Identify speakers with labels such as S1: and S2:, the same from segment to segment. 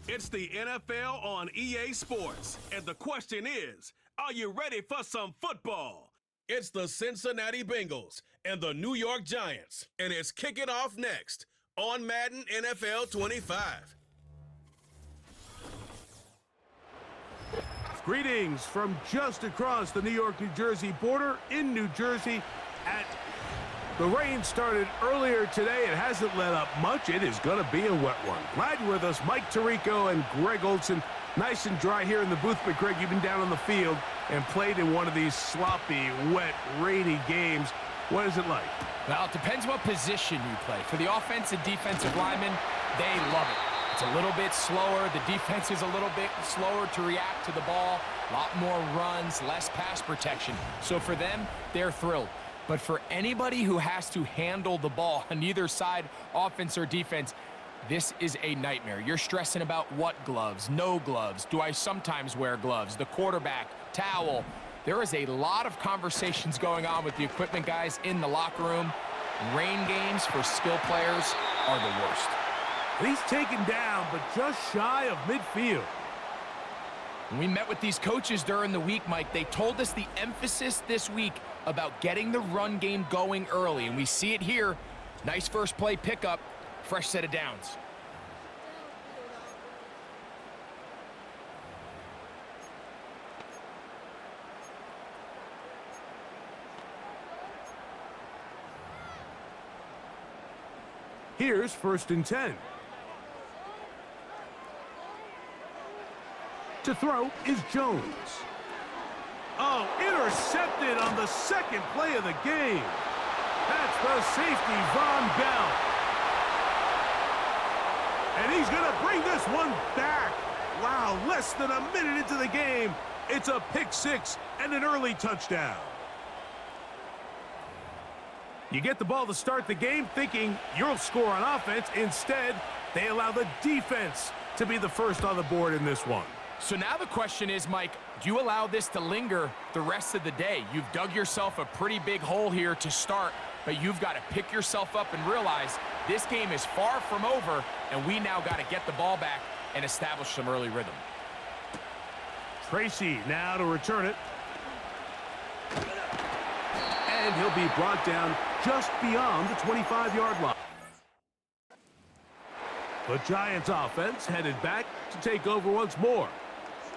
S1: It's the NFL on EA Sports, and the question is, are you ready for some football? It's the Cincinnati Bengals and the New York Giants, and it's kicking off next on Madden NFL 25.
S2: Greetings from just across the New York-New Jersey border in New Jersey. The rain started earlier today. It hasn't let up much. It is going to be a wet one. Glad you're with us, Mike Tirico and Greg Olson. Nice and dry here in the booth, but Greg, you've been down on the field and played in one of these sloppy, wet, rainy games. What is it like?
S3: Well, it depends what position you play. For the offensive defensive linemen, they love it. It's a little bit slower. The defense is a little bit slower to react to the ball. A lot more runs, less pass protection. So for them, they're thrilled. But for anybody who has to handle the ball on either side, offense or defense, this is a nightmare. You're stressing about what gloves, no gloves. Do I sometimes wear gloves? The quarterback, towel. There is a lot of conversations going on with the equipment guys in the locker room. Rain games for skill players are the worst.
S2: He's taken down, but just shy of midfield.
S3: When we met with these coaches during the week, Mike, they told us the emphasis this week about getting the run game going early, and we see it here. Nice first play pickup, fresh set of downs.
S2: Here's 1st and 10. To throw is Jones. Oh, intercepted on the second play of the game. That's the safety, Von Bell. And he's going to bring this one back. Wow, less than a minute into the game. It's a pick six and an early touchdown. You get the ball to start the game thinking you'll score on offense. Instead, they allow the defense to be the first on the board in this one.
S3: So now the question is, Mike, do you allow this to linger the rest of the day? You've dug yourself a pretty big hole here to start, but you've got to pick yourself up and realize this game is far from over, and we now got to get the ball back and establish some early rhythm.
S2: Tracy now to return it. And he'll be brought down just beyond the 25-yard line. The Giants offense headed back to take over once more.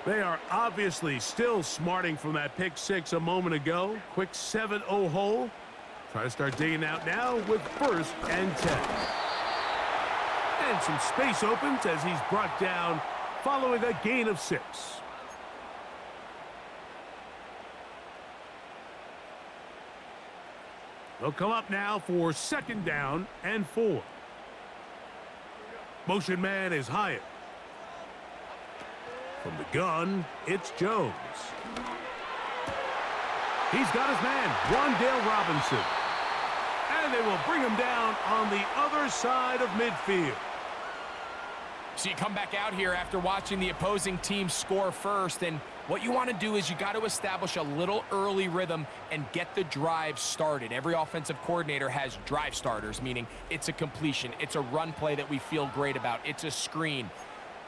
S2: They are obviously still smarting from that pick six a moment ago. Quick 7-0 hole. Try to start digging out now with 1st and 10. And some space opens as he's brought down following a gain of 6. They'll come up now for 2nd down and 4. Motion man is Hyatt. From the gun, it's Jones. He's got his man, Wandale Robinson. And they will bring him down on the other side of midfield.
S3: So you come back out here after watching the opposing team score first, and what you want to do is you got to establish a little early rhythm and get the drive started. Every offensive coordinator has drive starters, meaning it's a completion, it's a run play that we feel great about, it's a screen.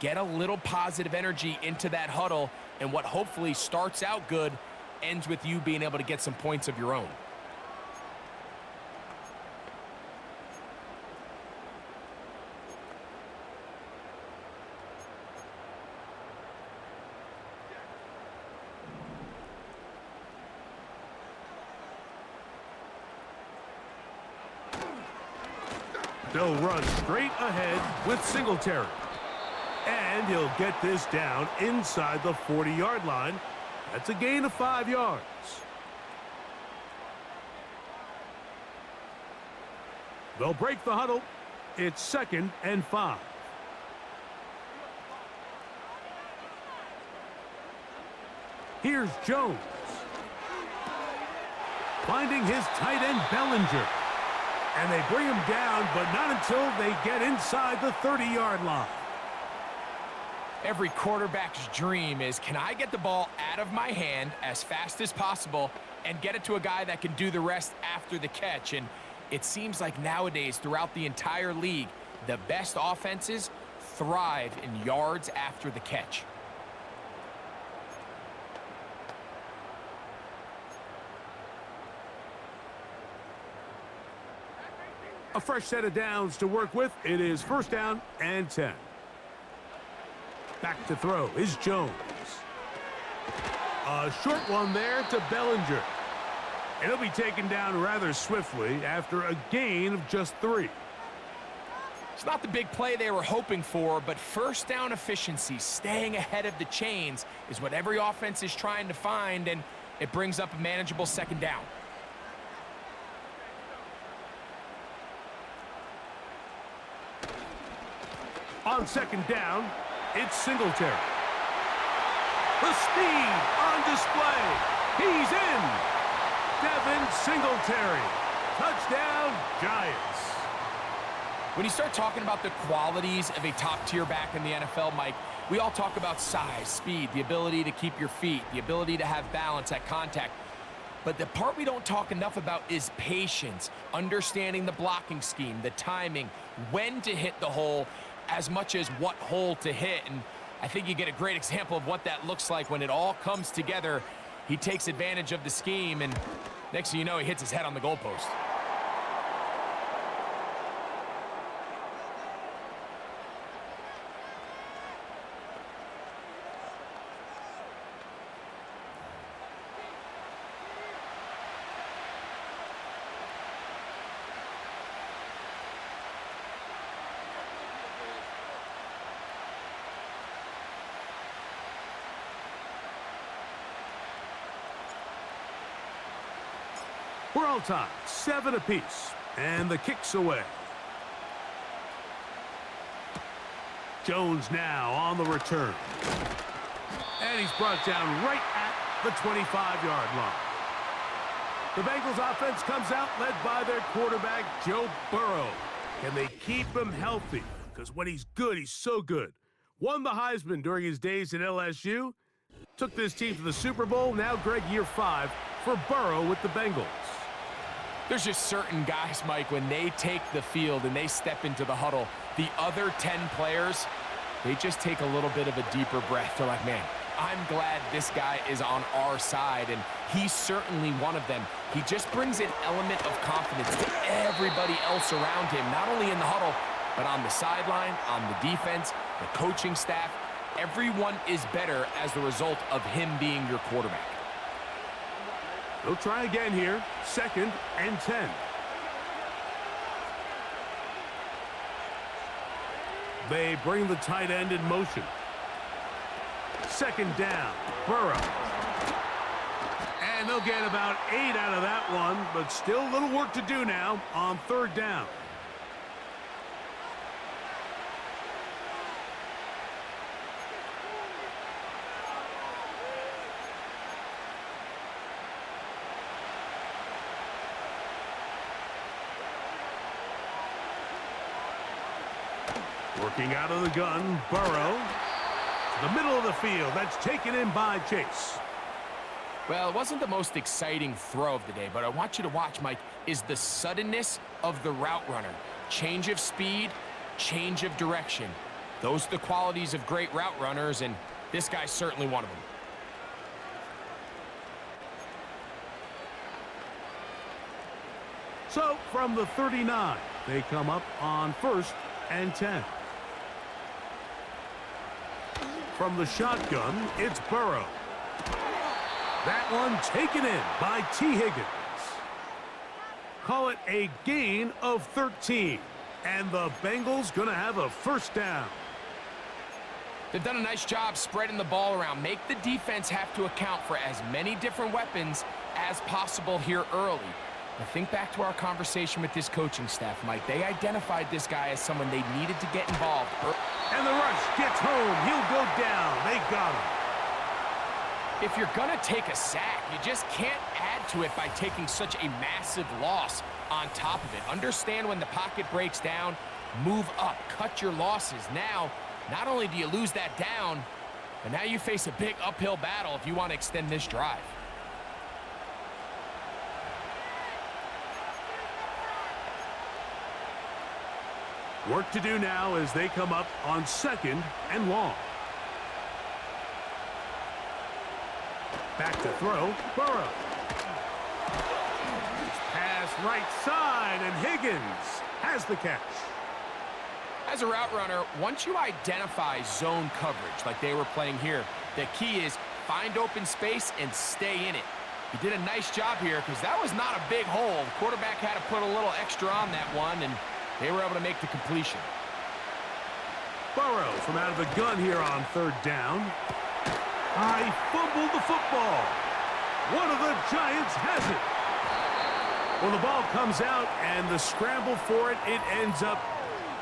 S3: Get a little positive energy into that huddle, and what hopefully starts out good ends with you being able to get some points of your own.
S2: They'll run straight ahead with Singletary. And he'll get this down inside the 40-yard line. That's a gain of 5 yards. They'll break the huddle. It's 2nd and 5. Here's Jones. Finding his tight end, Bellinger. And they bring him down, but not until they get inside the 30-yard line.
S3: Every quarterback's dream is, can I get the ball out of my hand as fast as possible and get it to a guy that can do the rest after the catch? And it seems like nowadays throughout the entire league, the best offenses thrive in yards after the catch.
S2: A fresh set of downs to work with. It is first down and 10. Back to throw is Jones. A short one there to Bellinger. And he'll be taken down rather swiftly after a gain of just 3.
S3: It's not the big play they were hoping for, but first down efficiency, staying ahead of the chains, is what every offense is trying to find, and it brings up a manageable second down.
S2: On second down, it's Singletary. The speed on display. He's in. Devin Singletary. Touchdown, Giants.
S3: When you start talking about the qualities of a top-tier back in the NFL, Mike, we all talk about size, speed, the ability to keep your feet, the ability to have balance at contact. But the part we don't talk enough about is patience, understanding the blocking scheme, the timing, when to hit the hole, as much as what hole to hit. And I think you get a great example of what that looks like when it all comes together. He takes advantage of the scheme, and next thing you know, he hits his head on the goalpost.
S2: We're all tied, 7 apiece, and the kick's away. Jones now on the return. And he's brought down right at the 25-yard line. The Bengals offense comes out led by their quarterback, Joe Burrow. Can they keep him healthy? Because when he's good, he's so good. Won the Heisman during his days at LSU. Took this team to the Super Bowl. Now, Greg, year 5 for Burrow with the Bengals.
S3: There's just certain guys, Mike, when they take the field and they step into the huddle, the other 10 players, they just take a little bit of a deeper breath. They're like, man, I'm glad this guy is on our side, and he's certainly one of them. He just brings an element of confidence to everybody else around him, not only in the huddle, but on the sideline, on the defense, the coaching staff. Everyone is better as the result of him being your quarterback.
S2: They'll try again here. Second and 10. They bring the tight end in motion. Second down, Burrow. And they'll get about 8 out of that one, but still a little work to do now on third down. Working out of the gun, Burrow. To the middle of the field. That's taken in by Chase.
S3: Well, it wasn't the most exciting throw of the day, but I want you to watch, Mike, is the suddenness of the route runner. Change of speed, change of direction. Those are the qualities of great route runners, and this guy's certainly one of them.
S2: So, from the 39, they come up on first and 10. From the shotgun, it's Burrow. That one taken in by T. Higgins. Call it a gain of 13. And the Bengals going to have a first down.
S3: They've done a nice job spreading the ball around. Make the defense have to account for as many different weapons as possible here early. But think back to our conversation with this coaching staff, Mike. They identified this guy as someone they needed to get involved.
S2: And the rush gets home. He'll go down. They got him.
S3: If you're going to take a sack, you just can't add to it by taking such a massive loss on top of it. Understand when the pocket breaks down, move up, cut your losses. Now, not only do you lose that down, but now you face a big uphill battle if you want to extend this drive.
S2: Work to do now as they come up on 2nd and long. Back to throw, Burrow. Pass right side, and Higgins has the catch.
S3: As a route runner, once you identify zone coverage like they were playing here, the key is find open space and stay in it. He did a nice job here because that was not a big hole. The quarterback had to put a little extra on that one, and they were able to make the completion.
S2: Burrow from out of the gun here on 3rd down. I fumbled the football. One of the Giants has it. Well, the ball comes out, and the scramble for it, it ends up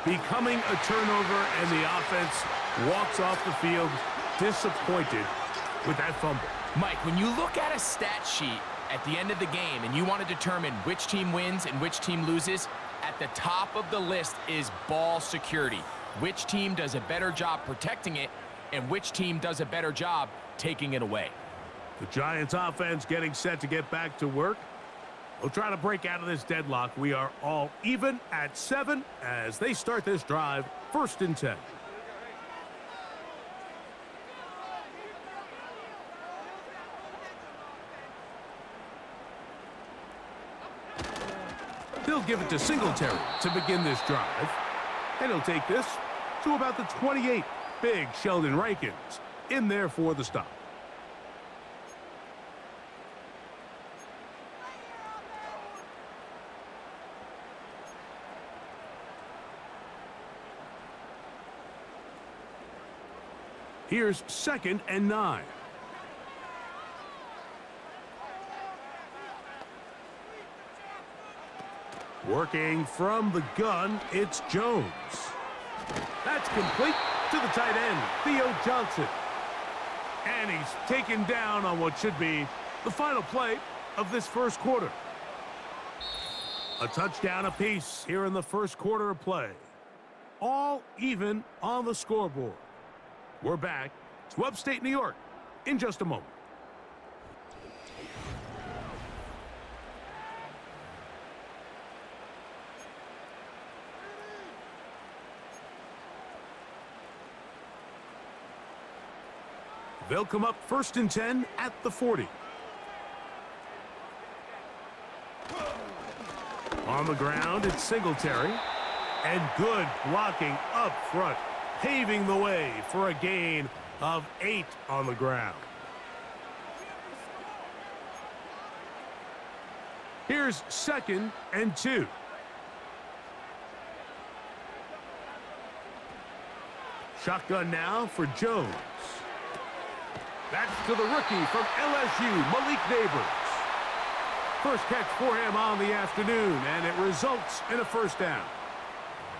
S2: becoming a turnover, and the offense walks off the field disappointed with that fumble.
S3: Mike, when you look at a stat sheet at the end of the game and you want to determine which team wins and which team loses, at the top of the list is ball security. Which team does a better job protecting it and which team does a better job taking it away.
S2: The Giants offense getting set to get back to work. We'll try to break out of this deadlock. We are all even at 7 as they start this drive, 1st and 10. They'll give it to Singletary to begin this drive. And he'll take this to about the 28. Big Sheldon Rankins in there for the stop. Here's 2nd and 9. Working from the gun, it's Jones. That's complete to the tight end, Theo Johnson. And he's taken down on what should be the final play of this 1st quarter. A touchdown apiece here in the 1st quarter of play. All even on the scoreboard. We're back to upstate New York in just a moment. They'll come up 1st and 10 at the 40. On the ground, it's Singletary. And good blocking up front, paving the way for a gain of 8 on the ground. Here's 2nd and 2. Shotgun now for Jones. That's to the rookie from LSU, Malik Neighbors. First catch for him on the afternoon, and it results in a 1st down.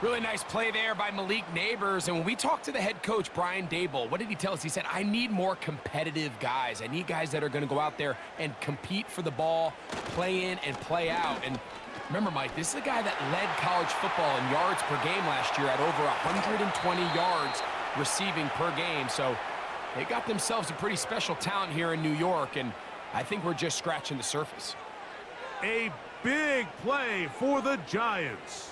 S3: Really nice play there by Malik Neighbors. And when we talked to the head coach, Brian Dable, what did he tell us? He said, I need more competitive guys. I need guys that are going to go out there and compete for the ball, play in and play out. And remember, Mike, this is a guy that led college football in yards per game last year at over 120 yards receiving per game. So they got themselves a pretty special talent here in New York, and I think we're just scratching the surface.
S2: A big play for the Giants.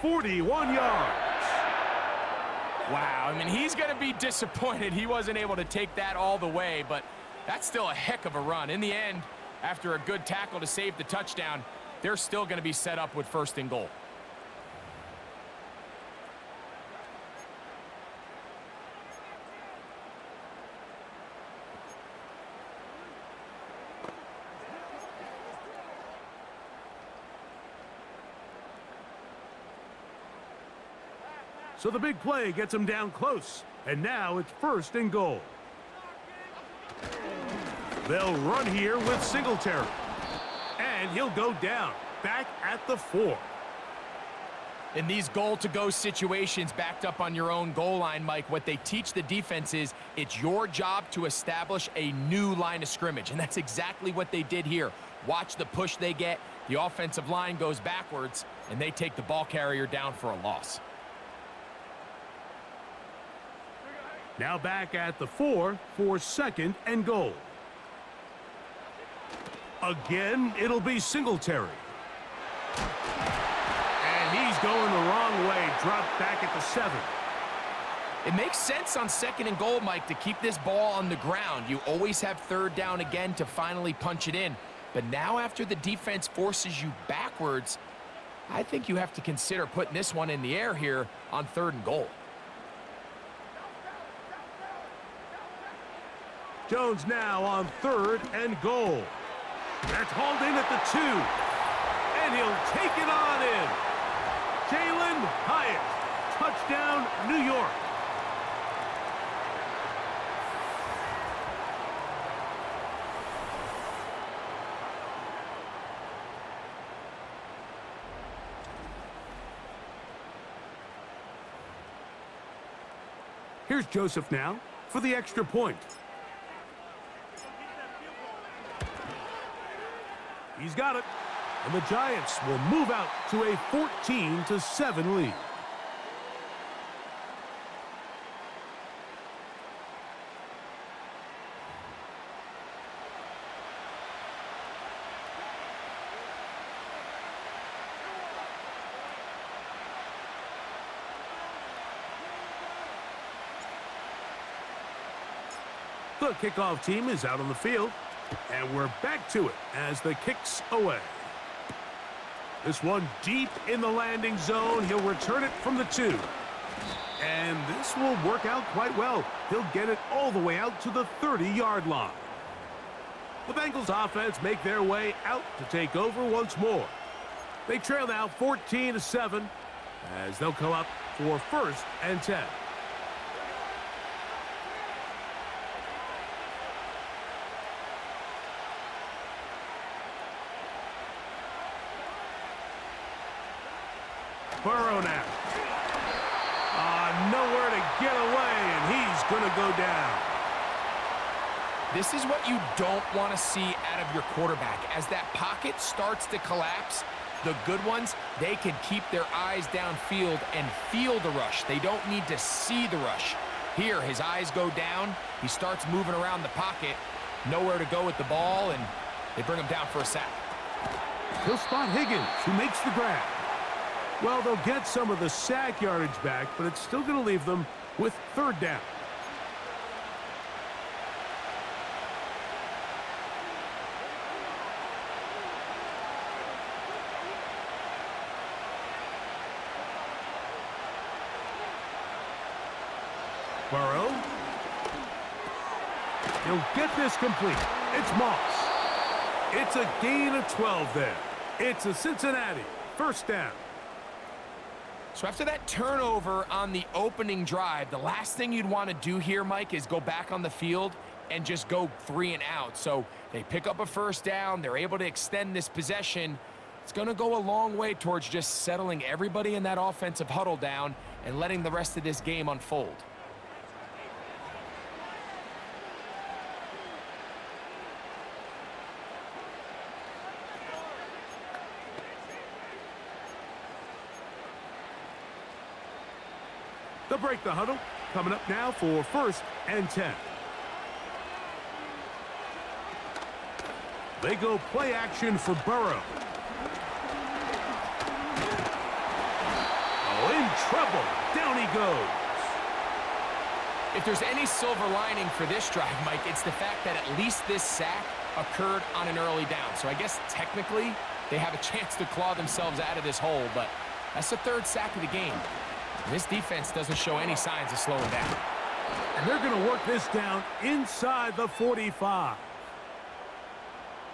S2: 41 yards.
S3: Wow, I mean, he's going to be disappointed he wasn't able to take that all the way, but that's still a heck of a run. In the end, after a good tackle to save the touchdown, they're still going to be set up with 1st and goal.
S2: So the big play gets him down close. And now it's 1st and goal. They'll run here with Singletary. And he'll go down, back at the 4.
S3: In these goal-to-go situations backed up on your own goal line, Mike, what they teach the defense is it's your job to establish a new line of scrimmage. And that's exactly what they did here. Watch the push they get. The offensive line goes backwards, and they take the ball carrier down for a loss.
S2: Now back at the 4 for 2nd and goal. Again, it'll be Singletary. And he's going the wrong way dropped back at the 7.
S3: It makes sense on 2nd and goal, Mike, to keep this ball on the ground. You always have 3rd down again to finally punch it in. But now after the defense forces you backwards, I think you have to consider putting this one in the air here on 3rd and goal.
S2: Jones now on 3rd and goal. That's hauled in at the 2. And he'll take it on in. Jalen Hyatt. Touchdown, New York. Here's Joseph now for the extra point. He's got it. And the Giants will move out to a 14-7 lead. The kickoff team is out on the field, and we're back to it as the kick's away. This one deep in the landing zone. He'll return it from the 2. And this will work out quite well. He'll get it all the way out to the 30-yard line. The Bengals offense make their way out to take over once more. They trail now 14-7 as they'll come up for 1st and 10. Burrow now. Nowhere to get away, and he's going to go down.
S3: This is what you don't want to see out of your quarterback. As that pocket starts to collapse, the good ones, they can keep their eyes downfield and feel the rush. They don't need to see the rush. Here, his eyes go down. He starts moving around the pocket. Nowhere to go with the ball, and they bring him down for a sack.
S2: He'll spot Higgins, who makes the grab. Well, they'll get some of the sack yardage back, but it's still going to leave them with 3rd down. Burrow. He'll get this complete. It's Moss. It's a gain of 12 there. It's a Cincinnati 1st down.
S3: So after that turnover on the opening drive, the last thing you'd want to do here, Mike, is go back on the field and just go 3 and out. So they pick up a 1st down. They're able to extend this possession. It's going to go a long way towards just settling everybody in that offensive huddle down and letting the rest of this game unfold.
S2: They'll break the huddle. Coming up now for 1st and 10. They go play action for Burrow. Oh, in trouble. Down he goes.
S3: If there's any silver lining for this drive, Mike, it's the fact that at least this sack occurred on an early down. So I guess technically they have a chance to claw themselves out of this hole, but that's the 3rd sack of the game. This defense doesn't show any signs of slowing down.
S2: And they're going to work this down inside the 45.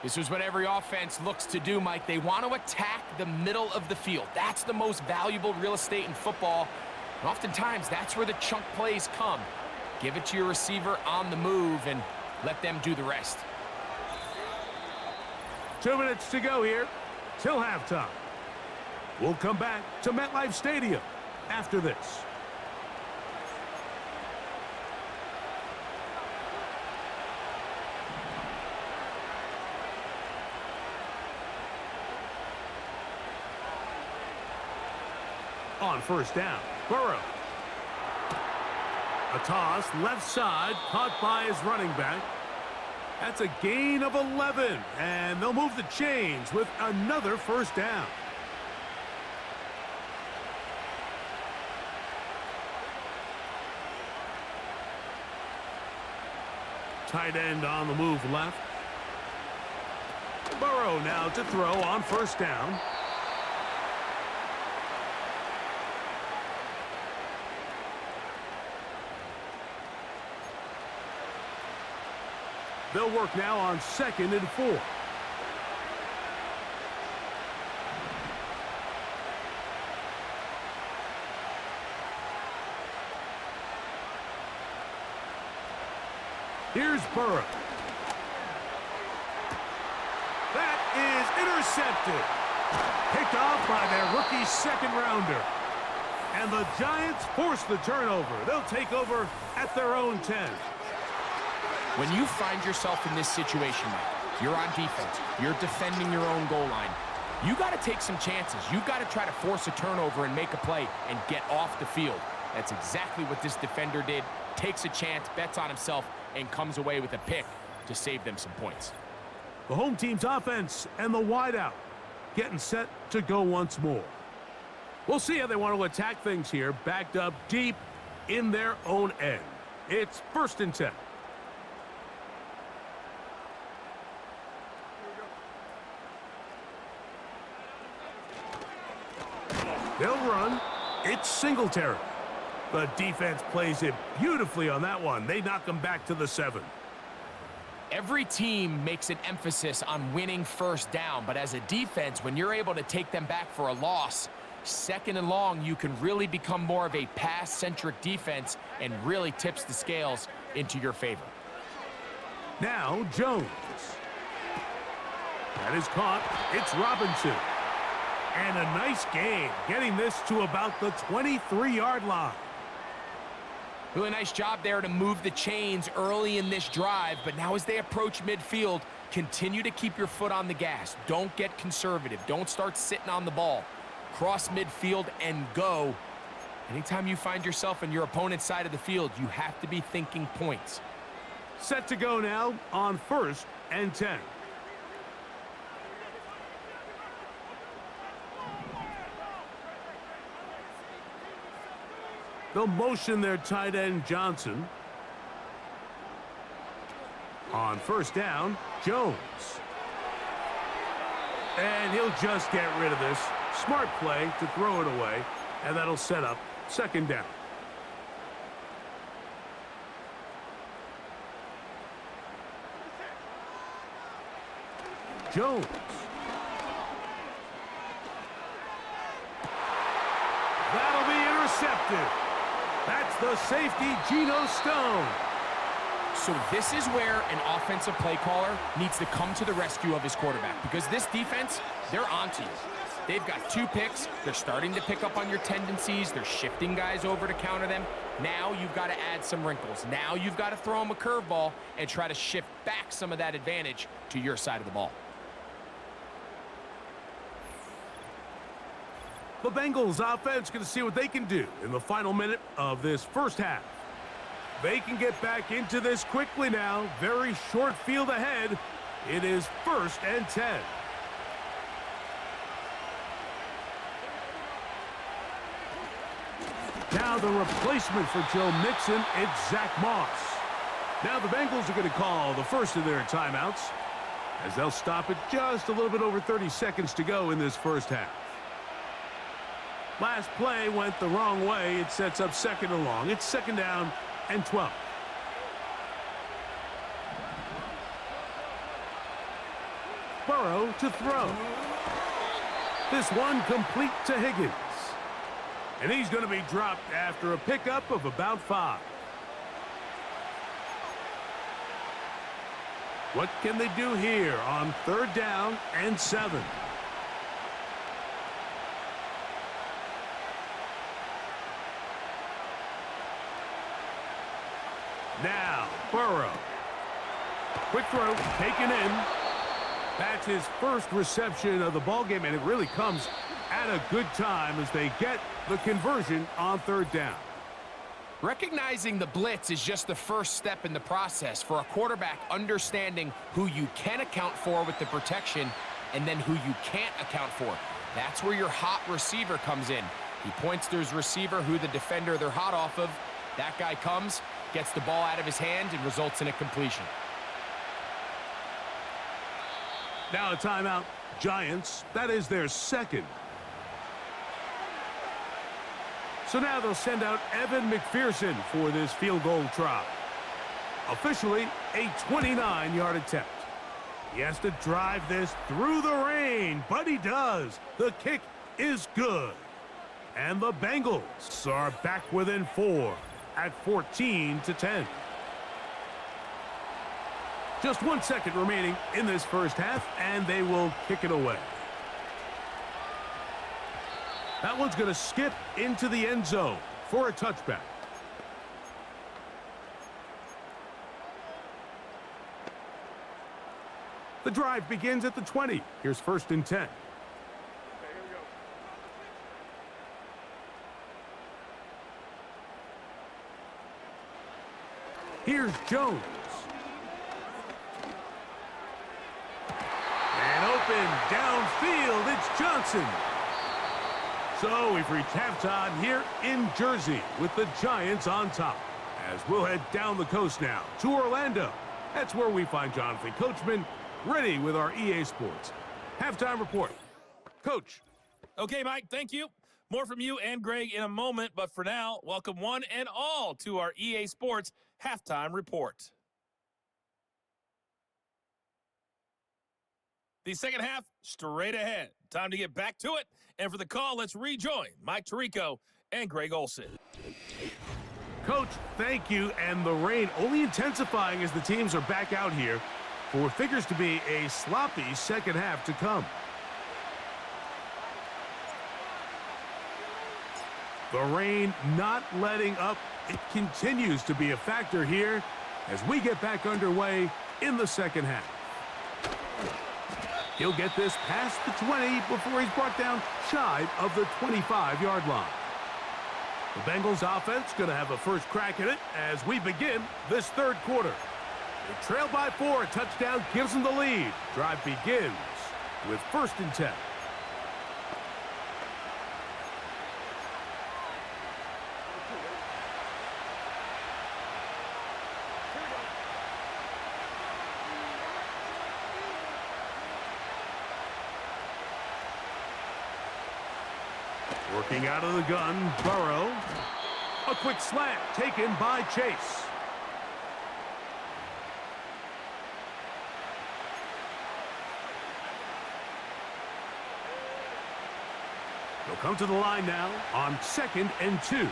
S3: This is what every offense looks to do, Mike. They want to attack the middle of the field. That's the most valuable real estate in football. And oftentimes, that's where the chunk plays come. Give it to your receiver on the move and let them do the rest.
S2: 2 minutes to go here till halftime. We'll come back to MetLife Stadium after this. On 1st down, Burrow. A toss, left side, caught by his running back. That's a gain of 11, and they'll move the chains with another 1st down. Tight end on the move left. Burrow now to throw on first down. They'll work now on 2nd and 4. Here's Burrow. That is intercepted. Picked off by their rookie second rounder. And the Giants force the turnover. They'll take over at their own 10.
S3: When you find yourself in this situation, Mike, you're on defense, you're defending your own goal line, you got to take some chances. You got to try to force a turnover and make a play and get off the field. That's exactly what this defender did. Takes a chance, bets on himself, and comes away with a pick to save them some points.
S2: The home team's offense and the wideout getting set to go once more. We'll see how they want to attack things here, backed up deep in their own end. It's 1st and 10. They'll run. It's Singletary. The defense plays it beautifully on that one. They knock them back to the 7.
S3: Every team makes an emphasis on winning first down, but as a defense, when you're able to take them back for a loss, 2nd and long, you can really become more of a pass-centric defense and really tips the scales into your favor.
S2: Now Jones. That is caught. It's Robinson. And a nice gain, getting this to about the 23-yard line.
S3: Really nice job there to move the chains early in this drive, but now as they approach midfield, continue to keep your foot on the gas. Don't get conservative. Don't start sitting on the ball. Cross midfield and go. Anytime you find yourself in your opponent's side of the field, you have to be thinking points.
S2: Set to go now on 1st and 10. They'll motion their tight end Johnson. On first down, Jones. And he'll just get rid of this. Smart play to throw it away, and that'll set up 2nd down. Jones. That'll be intercepted. That's the safety, Geno Stone.
S3: So this is where an offensive play caller needs to come to the rescue of his quarterback, because this defense, they're onto you. They've got 2 picks. They're starting to pick up on your tendencies. They're shifting guys over to counter them. Now you've got to add some wrinkles. Now you've got to throw them a curveball and try to shift back some of that advantage to your side of the ball.
S2: The Bengals offense going to see what they can do in the final minute of this first half. They can get back into this quickly now. Very short field ahead. It is 1st and 10. Now the replacement for Joe Mixon, it's Zach Moss. Now the Bengals are going to call the first of their timeouts as they'll stop it just a little bit over 30 seconds to go in this first half. Last play went the wrong way. It sets up 2nd and long. It's 2nd down and 12. Burrow to throw. This one complete to Higgins. And he's going to be dropped after a pickup of about 5. What can they do here on 3rd down and 7? Now, Burrow. Quick throw, taken in. That's his first reception of the ballgame, and it really comes at a good time as they get the conversion on 3rd down.
S3: Recognizing the blitz is just the first step in the process for a quarterback, understanding who you can account for with the protection and then who you can't account for. That's where your hot receiver comes in. He points to his receiver, who the defender they're hot off of. That guy comes, gets the ball out of his hand and results in a completion.
S2: Now a timeout. Giants, that is their second. So now they'll send out Evan McPherson for this field goal try. Officially, a 29-yard attempt. He has to drive this through the rain, but he does. The kick is good. And the Bengals are back within 4 at 14-10. Just 1 second remaining in this first half, and they will kick it away. That one's going to skip into the end zone for a touchback. The drive begins at the 20. Here's 1st and 10. Here's Jones. And open downfield, it's Johnson. So we've reached halftime here in Jersey with the Giants on top. As we'll head down the coast now to Orlando. That's where we find Jonathan Coachman ready with our EA Sports halftime report. Coach.
S4: Okay, Mike, thank you. More from you and Greg in a moment, but for now, welcome one and all to our EA Sports halftime report. The second half, straight ahead. Time to get back to it. And for the call, let's rejoin Mike Tirico and Greg Olson.
S2: Coach, thank you. And the rain only intensifying as the teams are back out here for what figures to be a sloppy second half to come. The rain not letting up. It continues to be a factor here as we get back underway in the second half. He'll get this past the 20 before he's brought down shy of the 25-yard line. The Bengals offense going to have a first crack at it as we begin this third quarter. They trail by 4. A touchdown gives them the lead. Drive begins with 1st and 10. Working out of the gun, Burrow. A quick slant taken by Chase. They'll come to the line now on 2nd and 2.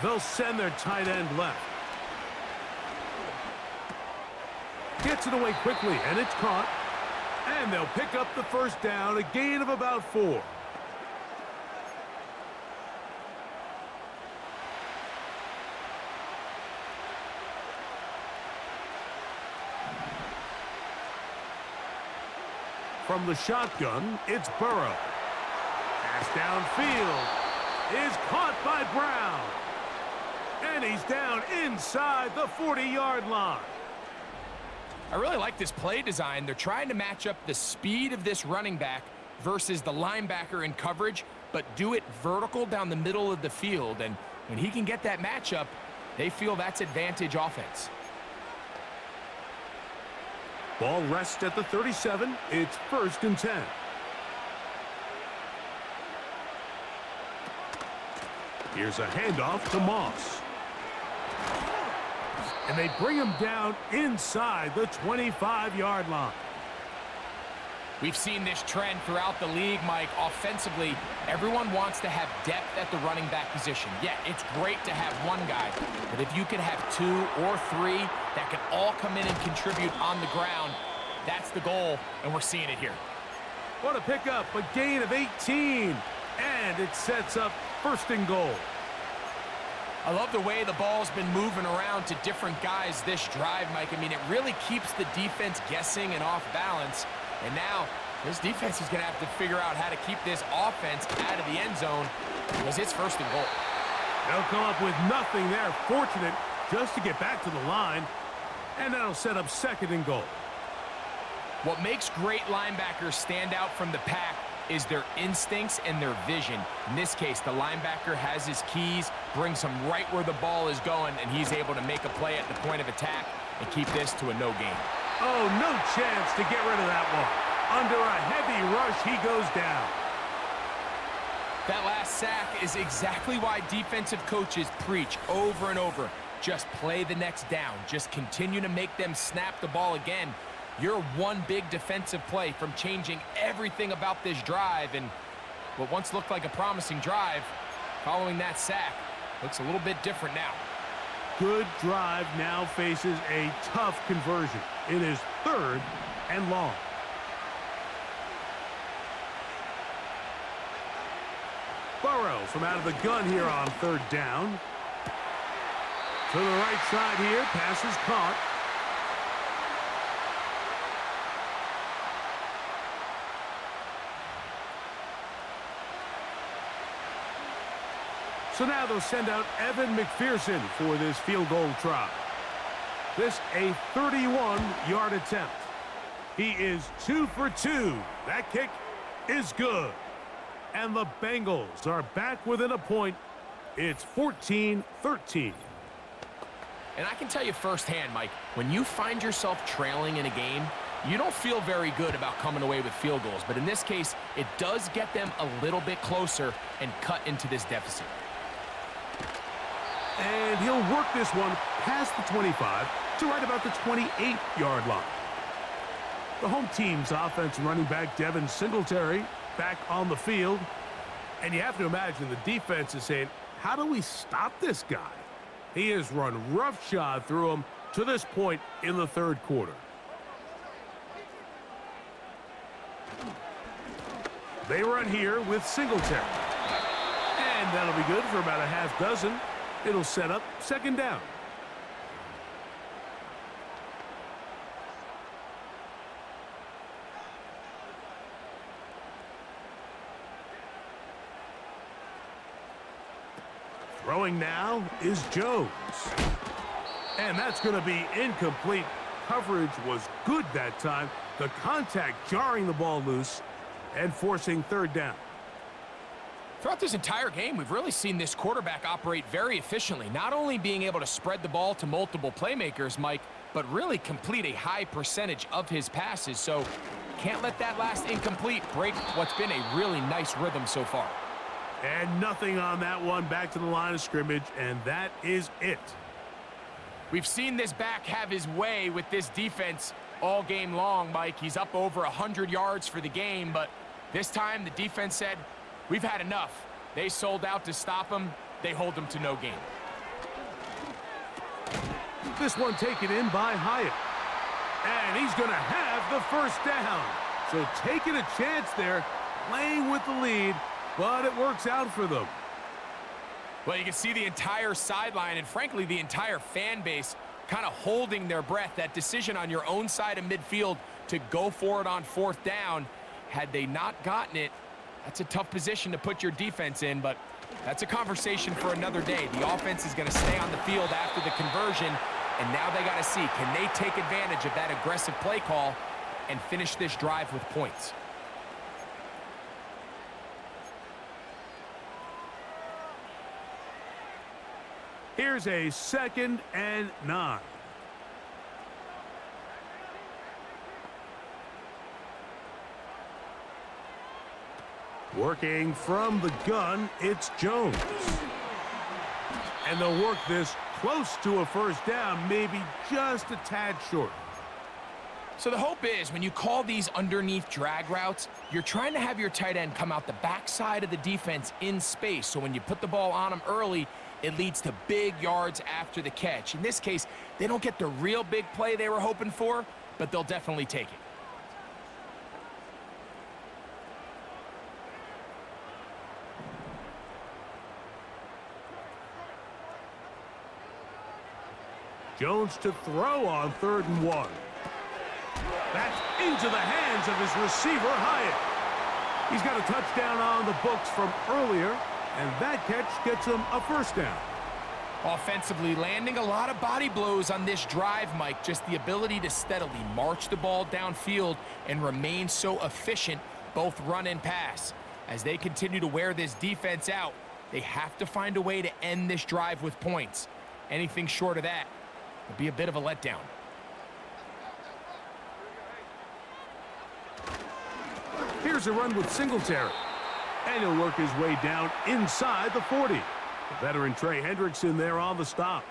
S2: They'll send their tight end left. Gets it away quickly, and it's caught. And they'll pick up the first down, a gain of about 4. From the shotgun, it's Burrow. Pass downfield is caught by Brown. And he's down inside the 40-yard line.
S3: I really like this play design. They're trying to match up the speed of this running back versus the linebacker in coverage, but do it vertical down the middle of the field. And when he can get that matchup, they feel that's advantage offense.
S2: Ball rests at the 37. It's 1st and 10. Here's a handoff to Moss. And they bring him down inside the 25-yard line.
S3: We've seen this trend throughout the league, Mike. Offensively, everyone wants to have depth at the running back position. Yeah, it's great to have one guy, but if you can have 2 or 3 that can all come in and contribute on the ground, that's the goal, and we're seeing it here.
S2: What a pickup, a gain of 18, and it sets up 1st and goal.
S3: I love the way the ball's been moving around to different guys this drive, Mike. I mean, it really keeps the defense guessing and off balance. And now, this defense is going to have to figure out how to keep this offense out of the end zone because it's 1st and goal.
S2: They'll come up with nothing there. Fortunate just to get back to the line. And that'll set up 2nd and goal.
S3: What makes great linebackers stand out from the pack is their instincts and their vision. In this case, the linebacker has his keys, brings him right where the ball is going, and he's able to make a play at the point of attack and keep this to a no gain.
S2: Oh, no chance to get rid of that one. Under a heavy rush, he goes down.
S3: That last sack is exactly why defensive coaches preach over and over. Just play the next down. Just continue to make them snap the ball again. You're one big defensive play from changing everything about this drive, and what once looked like a promising drive, following that sack, looks a little bit different now.
S2: Good drive now faces a tough conversion. It is 3rd and long. Burrow from out of the gun here on 3rd down. To the right side here, pass is caught. So now they'll send out Evan McPherson for this field goal try. This a 31-yard attempt. He is 2 for 2. That kick is good. And the Bengals are back within a point. It's 14-13.
S3: And I can tell you firsthand, Mike, when you find yourself trailing in a game, you don't feel very good about coming away with field goals. But in this case, it does get them a little bit closer and cut into this deficit.
S2: And he'll work this one past the 25 to right about the 28-yard line. The home team's offense running back Devin Singletary back on the field. And you have to imagine the defense is saying, how do we stop this guy? He has run roughshod through him to this point in the 3rd quarter. They run here with Singletary. And that'll be good for about a half dozen. It'll set up 2nd down. Throwing now is Jones. And that's going to be incomplete. Coverage was good that time. The contact jarring the ball loose and forcing 3rd down.
S3: Throughout this entire game, we've really seen this quarterback operate very efficiently, not only being able to spread the ball to multiple playmakers, Mike, but really complete a high percentage of his passes. So can't let that last incomplete break what's been a really nice rhythm so far.
S2: And nothing on that one, back to the line of scrimmage, and that is it.
S3: We've seen this back have his way with this defense all game long, Mike. He's up over 100 yards for the game, but this time the defense said, we've had enough. They sold out to stop him. They hold him to no gain.
S2: This one taken in by Hyatt. And he's going to have the 1st down. So taking a chance there, playing with the lead, but it works out for them.
S3: Well, you can see the entire sideline and, frankly, the entire fan base kind of holding their breath. That decision on your own side of midfield to go for it on 4th down, had they not gotten it, that's a tough position to put your defense in, but that's a conversation for another day. The offense is going to stay on the field after the conversion, and now they got to see, can they take advantage of that aggressive play call and finish this drive with points?
S2: Here's a 2nd and 9. Working from the gun, it's Jones. And they'll work this close to a 1st down, maybe just a tad short.
S3: So the hope is when you call these underneath drag routes, you're trying to have your tight end come out the backside of the defense in space. So when you put the ball on him early, it leads to big yards after the catch. In this case, they don't get the real big play they were hoping for, but they'll definitely take it.
S2: Jones to throw on 3rd and 1. That's into the hands of his receiver, Hyatt. He's got a touchdown on the books from earlier, and that catch gets him a 1st down.
S3: Offensively, landing a lot of body blows on this drive, Mike. Just the ability to steadily march the ball downfield and remain so efficient both run and pass. As they continue to wear this defense out, they have to find a way to end this drive with points. Anything short of that would be a bit of a letdown.
S2: Here's a run with Singletary. And he'll work his way down inside the 40. The veteran Trey Hendrickson there on the stop.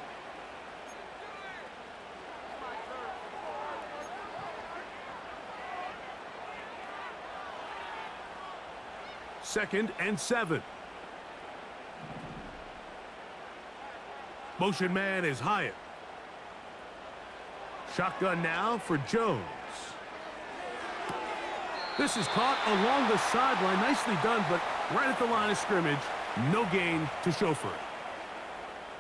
S2: Second and 7. Motion man is Hyatt. Shotgun now for Jones. This is caught along the sideline. Nicely done, but right at the line of scrimmage, no gain to show for it.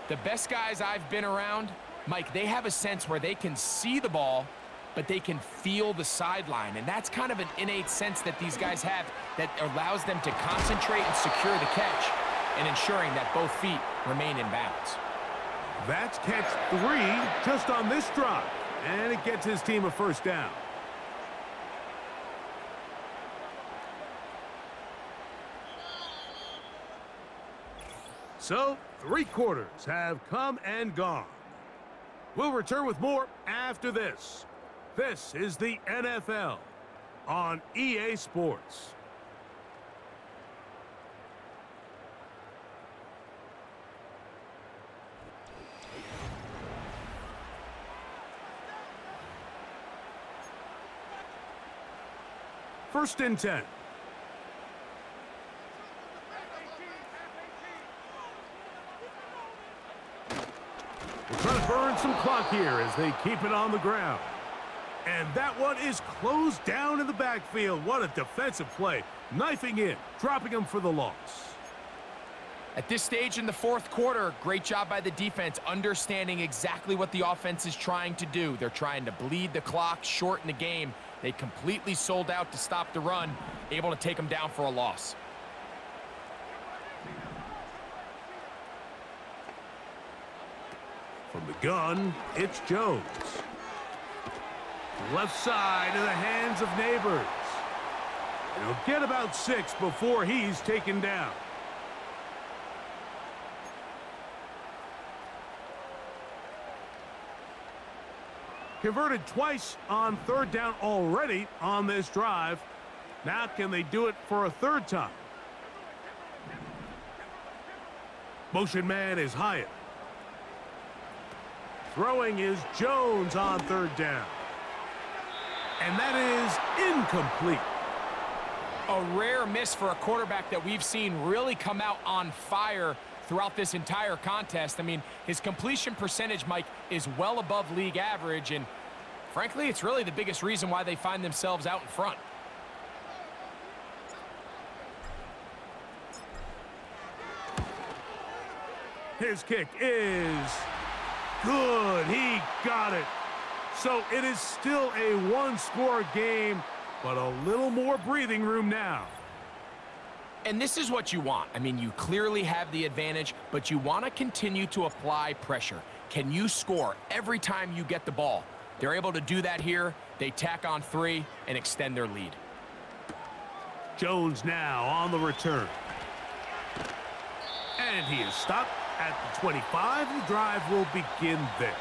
S3: The best guys I've been around, Mike, they have a sense where they can see the ball, but they can feel the sideline. And that's kind of an innate sense that these guys have that allows them to concentrate and secure the catch and ensuring that both feet remain in bounds.
S2: That's catch 3 just on this drive. And it gets his team a first down. So, 3 quarters have come and gone. We'll return with more after this. This is the NFL on EA Sports. First and 10. We're trying to burn some clock here as they keep it on the ground. And that one is closed down in the backfield. What a defensive play. Knifing in, dropping him for the loss.
S3: At this stage in the fourth quarter, great job by the defense, understanding exactly what the offense is trying to do. They're trying to bleed the clock, shorten the game. They completely sold out to stop the run, able to take them down for a loss.
S2: From the gun, it's Jones. Left side in the hands of Neighbors. And he'll get about 6 before he's taken down. Converted twice on 3rd down already on this drive. Now can they do it for a 3rd time? Motion man is Hyatt. Throwing is Jones on 3rd down. And that is incomplete.
S3: A rare miss for a quarterback that we've seen really come out on fire throughout this entire contest. I mean, his completion percentage, Mike, is well above league average, and frankly, it's really the biggest reason why they find themselves out in front.
S2: His kick is good. He got it. So it is still a 1-score game, but a little more breathing room now.
S3: And this is what you want. I mean, you clearly have the advantage, but you want to continue to apply pressure. Can you score every time you get the ball? They're able to do that here. They tack on 3 and extend their lead.
S2: Jones now on the return. And he is stopped at the 25. The drive will begin there.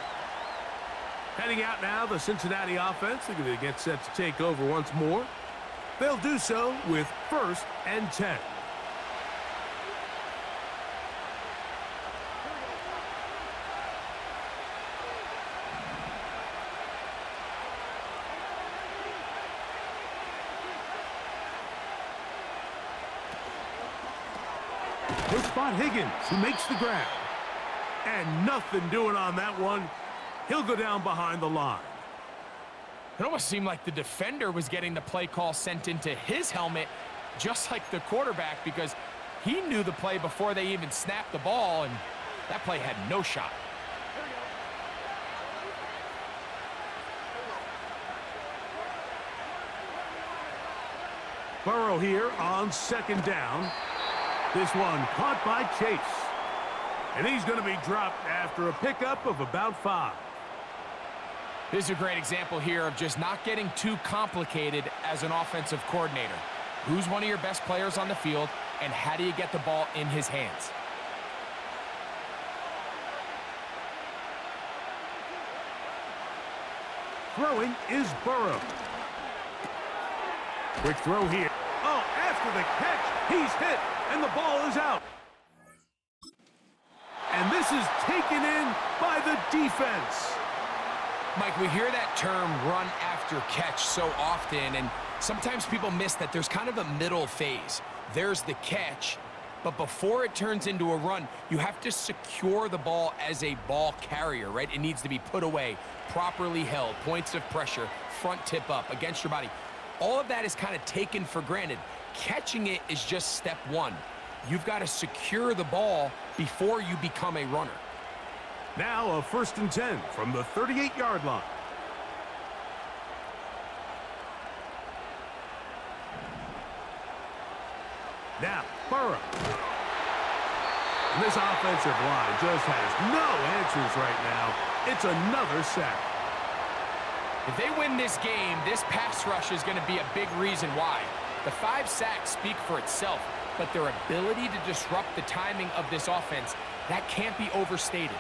S2: Heading out now, the Cincinnati offense. They're going to get set to take over once more. They'll do so with 1st and 10. He'll spot Higgins, who makes the grab. And nothing doing on that one. He'll go down behind the line.
S3: It almost seemed like the defender was getting the play call sent into his helmet, just like the quarterback, because he knew the play before they even snapped the ball, and that play had no shot.
S2: Burrow here on 2nd down. This one caught by Chase. And he's going to be dropped after a pickup of about 5.
S3: This is a great example here of just not getting too complicated as an offensive coordinator. Who's one of your best players on the field, and how do you get the ball in his hands?
S2: Throwing is Burrow. Quick throw here. Oh, after the catch, he's hit, and the ball is out. And this is taken in by the defense.
S3: Mike, we hear that term run after catch so often, and sometimes people miss that there's kind of a middle phase. There's the catch, but before it turns into a run, you have to secure the ball as a ball carrier, right? It needs to be put away, properly held, points of pressure, front tip up against your body. All of that is kind of taken for granted. Catching it is just step one. You've got to secure the ball before you become a runner.
S2: Now a 1st and 10 from the 38-yard line. Now, Burrow. And this offensive line just has no answers right now. It's another sack.
S3: If they win this game, this pass rush is going to be a big reason why. The 5 sacks speak for itself, but their ability to disrupt the timing of this offense, that can't be overstated.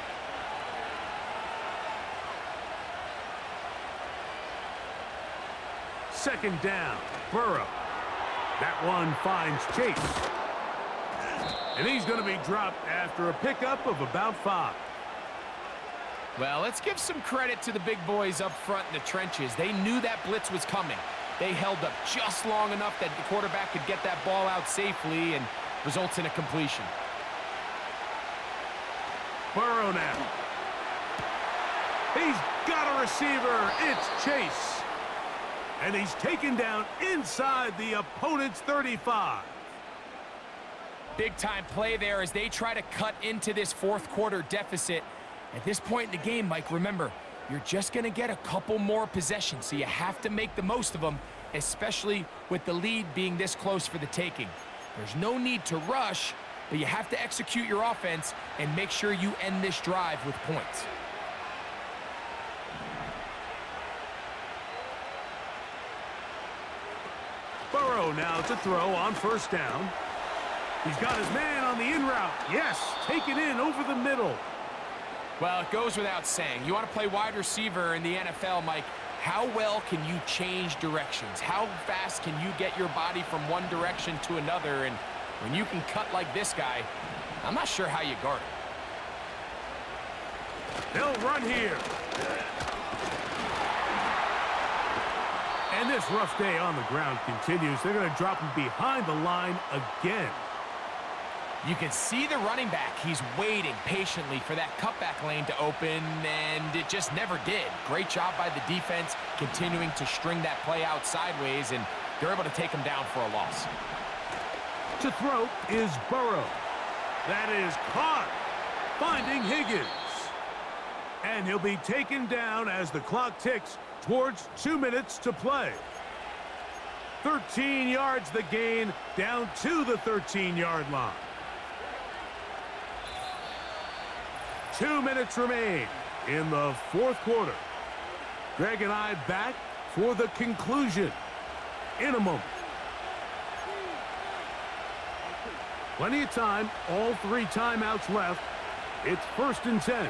S2: Second down, Burrow. That one finds Chase. And he's going to be dropped after a pickup of about 5.
S3: Well, let's give some credit to the big boys up front in the trenches. They knew that blitz was coming. They held up just long enough that the quarterback could get that ball out safely and results in a completion.
S2: Burrow now. He's got a receiver. It's Chase. And he's taken down inside the opponent's 35.
S3: Big-time play there as they try to cut into this fourth-quarter deficit. At this point in the game, Mike, remember, you're just going to get a couple more possessions, so you have to make the most of them, especially with the lead being this close for the taking. There's no need to rush, but you have to execute your offense and make sure you end this drive with points.
S2: Burrow now to throw on 1st down. He's got his man on the in route. Yes, taken in over the middle.
S3: Well, it goes without saying. You want to play wide receiver in the NFL, Mike, how well can you change directions? How fast can you get your body from one direction to another? And when you can cut like this guy, I'm not sure how you guard it.
S2: They'll run here. And this rough day on the ground continues. They're going to drop him behind the line again.
S3: You can see the running back. He's waiting patiently for that cutback lane to open, and it just never did. Great job by the defense continuing to string that play out sideways, and they're able to take him down for a loss.
S2: To throw is Burrow. That is caught, finding Higgins. And he'll be taken down as the clock ticks towards 2 minutes to play. 13 yards the gain, down to the 13-yard line. 2 minutes remain in the 4th quarter. Greg and I back for the conclusion in a moment. Plenty of time, all 3 timeouts left. It's 1st and 10.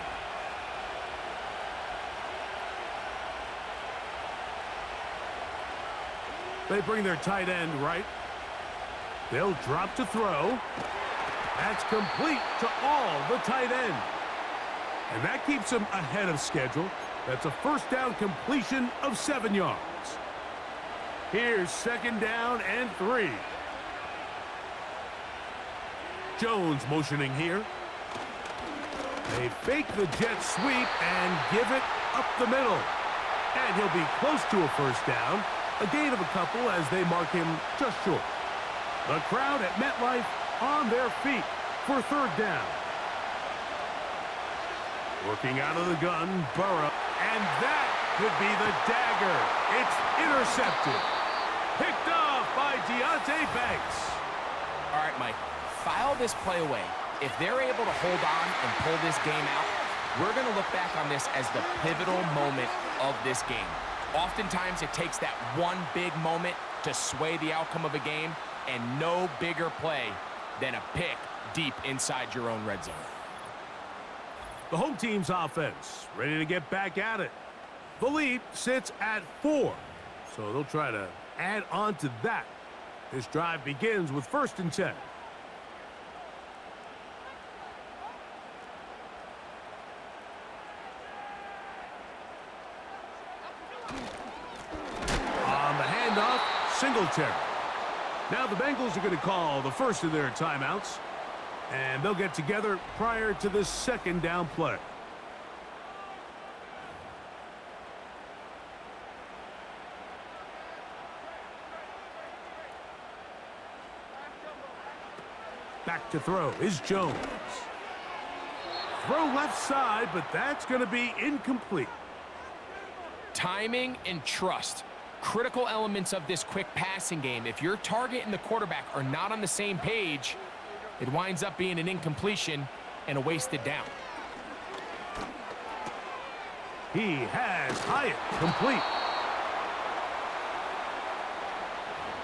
S2: They bring their tight end right. They'll drop to throw. That's complete to all the tight end. And that keeps them ahead of schedule. That's a 1st down completion of 7 yards. Here's 2nd down and 3. Jones motioning here. They fake the jet sweep and give it up the middle. And he'll be close to a 1st down. A gain of a couple as they mark him just short. The crowd at MetLife on their feet for 3rd down. Working out of the gun, Burrow. And that could be the dagger. It's intercepted. Picked off by Deonte Banks.
S3: All right, Mike, file this play away. If they're able to hold on and pull this game out, we're going to look back on this as the pivotal moment of this game. Oftentimes, it takes that one big moment to sway the outcome of a game, and no bigger play than a pick deep inside your own red zone.
S2: The home team's offense ready to get back at it. The lead sits at 4, so they'll try to add on to that. This drive begins with 1st and 10. On the handoff, Singletary. Now the Bengals are going to call the first of their timeouts, and they'll get together prior to the 2nd down play. Back to throw is Jones. Throw left side, but that's going to be incomplete.
S3: Timing and trust, critical elements of this quick passing game. If your target and the quarterback are not on the same page, it winds up being an incompletion and a wasted down.
S2: He has Hyatt complete.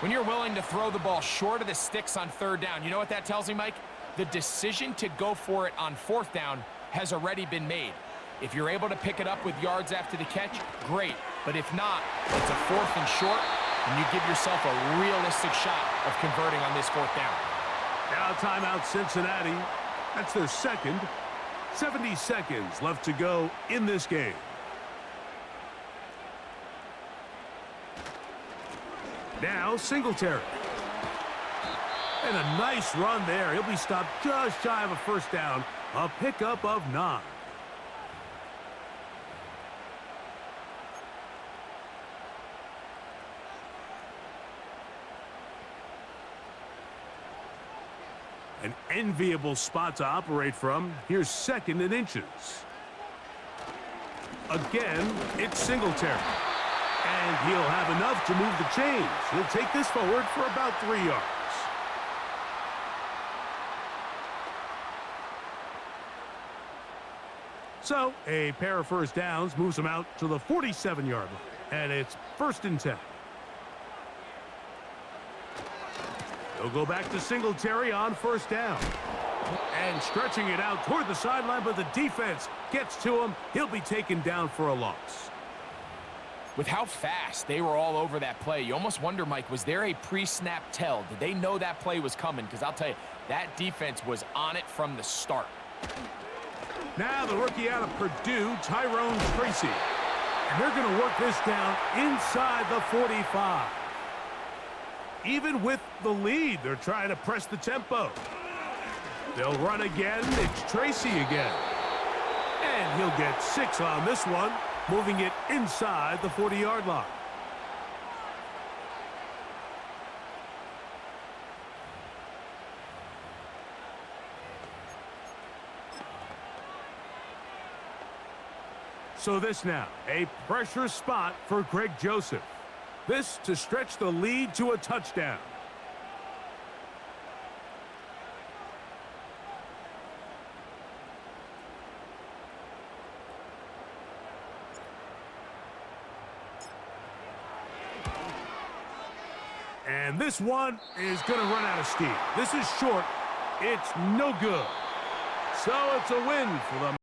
S3: When you're willing to throw the ball short of the sticks on 3rd down, you know what that tells me, Mike? The decision to go for it on 4th down has already been made. If you're able to pick it up with yards after the catch, great. But if not, it's a 4th and short, and you give yourself a realistic shot of converting on this 4th down.
S2: Now timeout Cincinnati. That's their 2nd. 70 seconds left to go in this game. Now Singletary. And a nice run there. He'll be stopped just shy of a 1st down. A pickup of 9. An enviable spot to operate from. Here's 2nd and inches. Again, it's Singletary. And he'll have enough to move the chains. He'll take this forward for about 3 yards. So, a pair of 1st downs moves him out to the 47-yard line. And it's 1st and 10. They'll go back to Singletary on 1st down. And stretching it out toward the sideline, but the defense gets to him. He'll be taken down for a loss.
S3: With how fast they were all over that play, you almost wonder, Mike, was there a pre-snap tell? Did they know that play was coming? Because I'll tell you, that defense was on it from the start.
S2: Now the rookie out of Purdue, Tyrone Tracy. And they're going to work this down inside the 45. Even with the lead, they're trying to press the tempo. They'll run again. It's Tracy again. And he'll get 6 on this one, moving it inside the 40-yard line. So this now, a pressure spot for Greg Joseph. This to stretch the lead to a touchdown. And this one is going to run out of steam. This is short. It's no good. So it's a win for the